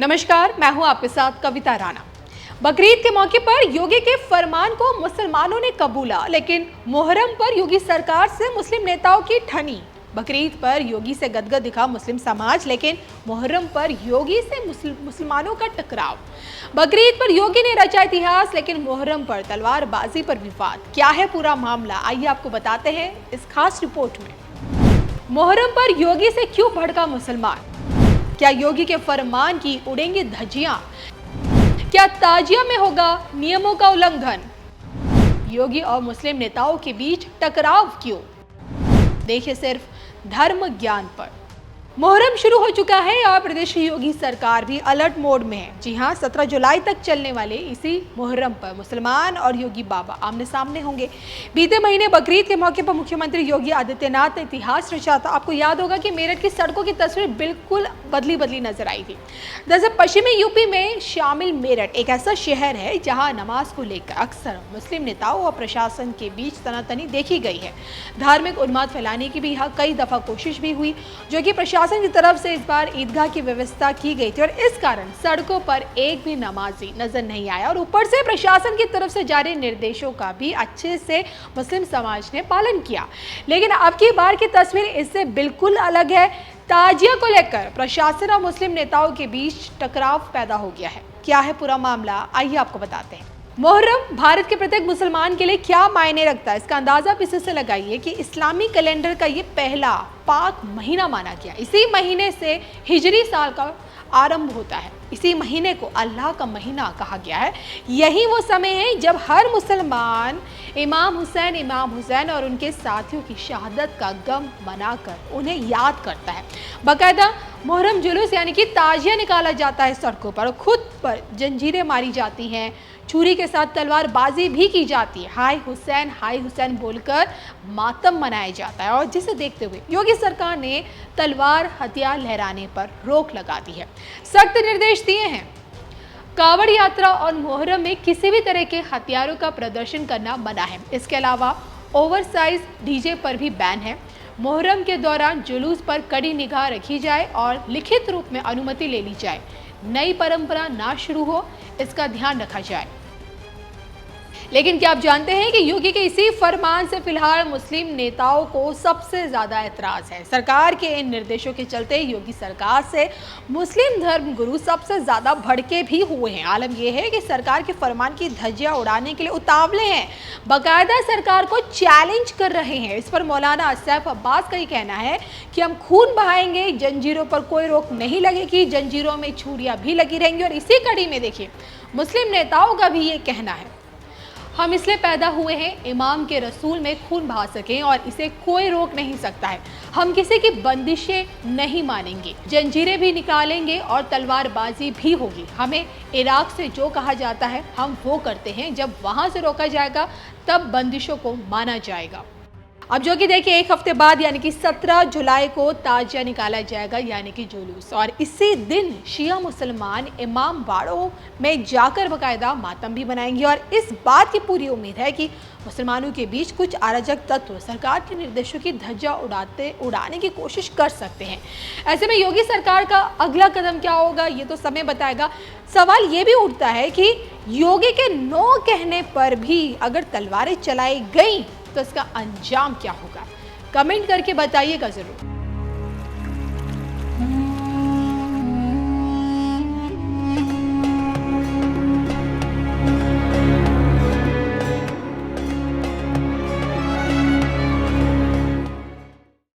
नमस्कार, मैं हूं आपके साथ कविता राणा। बकरीद के मौके पर योगी के फरमान को मुसलमानों ने कबूला, लेकिन मुहर्रम पर योगी सरकार से मुस्लिम नेताओं की ठनी। बकरीद पर योगी से गदगद दिखा मुस्लिम समाज, लेकिन मुहर्रम पर योगी से मुसलमानों का टकराव। बकरीद पर योगी ने रचा इतिहास, लेकिन मुहर्रम पर तलवारबाजी पर विवाद। क्या है पूरा मामला, आइए आपको बताते हैं इस खास रिपोर्ट में। मुहर्रम पर योगी से क्यों भड़का मुसलमान? क्या योगी के फरमान की उड़ेंगी धज्जियां? क्या ताजिया में होगा नियमों का उल्लंघन? योगी और मुस्लिम नेताओं के बीच टकराव क्यों? देखिए सिर्फ धर्म ज्ञान पर। मुहर्रम शुरू हो चुका है और प्रदेश की योगी सरकार भी अलर्ट मोड में है। जी हां, 17 जुलाई तक चलने वाले इसी मुहर्रम पर मुसलमान और योगी बाबा आमने सामने होंगे। बीते महीने बकरीद के मौके पर मुख्यमंत्री योगी आदित्यनाथ ने इतिहास रचा था। आपको याद होगा कि मेरठ की सड़कों की तस्वीर बिल्कुल बदली नजर आई थी। दरअसल पश्चिमी यूपी में शामिल मेरठ एक ऐसा शहर है जहाँ नमाज को लेकर अक्सर मुस्लिम नेताओं और प्रशासन के बीच तनातनी देखी गई है। धार्मिक उन्माद फैलाने की भी यहाँ कई दफा कोशिश भी हुई, जो कि प्रशासन की तरफ से इस बार ईदगाह की व्यवस्था की गई थी और इस कारण सड़कों पर एक भी नमाजी नजर नहीं आया और ऊपर से प्रशासन की तरफ से जारी निर्देशों का भी अच्छे से मुस्लिम समाज ने पालन किया। लेकिन अब की बार की तस्वीर इससे बिल्कुल अलग है। ताजिया को लेकर प्रशासन और मुस्लिम नेताओं के बीच टकराव पैदा हो गया है। क्या है पूरा मामला, आइए आपको बताते हैं। मुहर्रम भारत के प्रत्येक मुसलमान के लिए क्या मायने रखता है, इसका अंदाजा आप इसी से लगाइए कि इस्लामी कैलेंडर का ये पहला पाक महीना माना गया। इसी महीने से हिजरी साल का आरंभ होता है। इसी महीने को अल्लाह का महीना कहा गया है। यही वो समय है जब हर मुसलमान इमाम हुसैन और उनके साथियों की शहादत का गम मनाकर उन्हें याद करता है। बाकायदा मुहर्रम जुलूस यानी कि ताजिया निकाला जाता है सड़कों पर, खुद पर जंजीरें मारी जाती हैं, छुरी के साथ तलवारबाजी भी की जाती है। हाय हुसैन बोलकर मातम मनाया जाता है और जिसे देखते हुए योगी सरकार ने तलवार हथियार लहराने पर रोक लगा दी है। सख्त निर्देश दिए हैं। कावड़ यात्रा और मुहर्रम में किसी भी तरह के हथियारों का प्रदर्शन करना मना है। इसके अलावा ओवरसाइज डीजे पर भी बैन है। मुहर्रम के दौरान जुलूस पर कड़ी निगाह रखी जाए और लिखित रूप में अनुमति ले ली जाए। नई परंपरा ना शुरू हो, इसका ध्यान रखा जाए। लेकिन क्या आप जानते हैं कि योगी के इसी फरमान से फिलहाल मुस्लिम नेताओं को सबसे ज्यादा ऐतराज है। सरकार के इन निर्देशों के चलते योगी सरकार से मुस्लिम धर्म गुरु सबसे ज्यादा भड़के भी हुए हैं। आलम यह है कि सरकार के फरमान की धज्जियां उड़ाने के लिए उतावले हैं, बाकायदा सरकार को चैलेंज कर रहे हैं। इस पर मौलाना सैफ अब्बास का ही कहना है कि हम खून बहाएंगे, जंजीरों पर कोई रोक नहीं लगेगी, जंजीरों में छुरियां भी लगी रहेंगी। और इसी कड़ी में देखिए मुस्लिम नेताओं का भी ये कहना है, हम इसलिए पैदा हुए हैं इमाम के रसूल में खून बहा सकें और इसे कोई रोक नहीं सकता है। हम किसी की बंदिशें नहीं मानेंगे, जंजीरें भी निकालेंगे और तलवारबाजी भी होगी। हमें इराक से जो कहा जाता है हम वो करते हैं। जब वहां से रोका जाएगा तब बंदिशों को माना जाएगा। अब जो कि देखिए एक हफ्ते बाद यानी कि 17 जुलाई को ताजिया निकाला जाएगा यानी कि जुलूस, और इसी दिन शिया मुसलमान इमाम बाड़ों में जाकर बाकायदा मातम भी बनाएंगे। और इस बात की पूरी उम्मीद है कि मुसलमानों के बीच कुछ अराजक तत्व सरकार के निर्देशों की धज्जियां उड़ाने की कोशिश कर सकते हैं। ऐसे में योगी सरकार का अगला कदम क्या होगा ये तो समय बताएगा। सवाल ये भी उठता है कि योगी के नो कहने पर भी अगर तलवारें चलाई गई तो इसका अंजाम क्या होगा? कमेंट करके बताइएगा जरूर।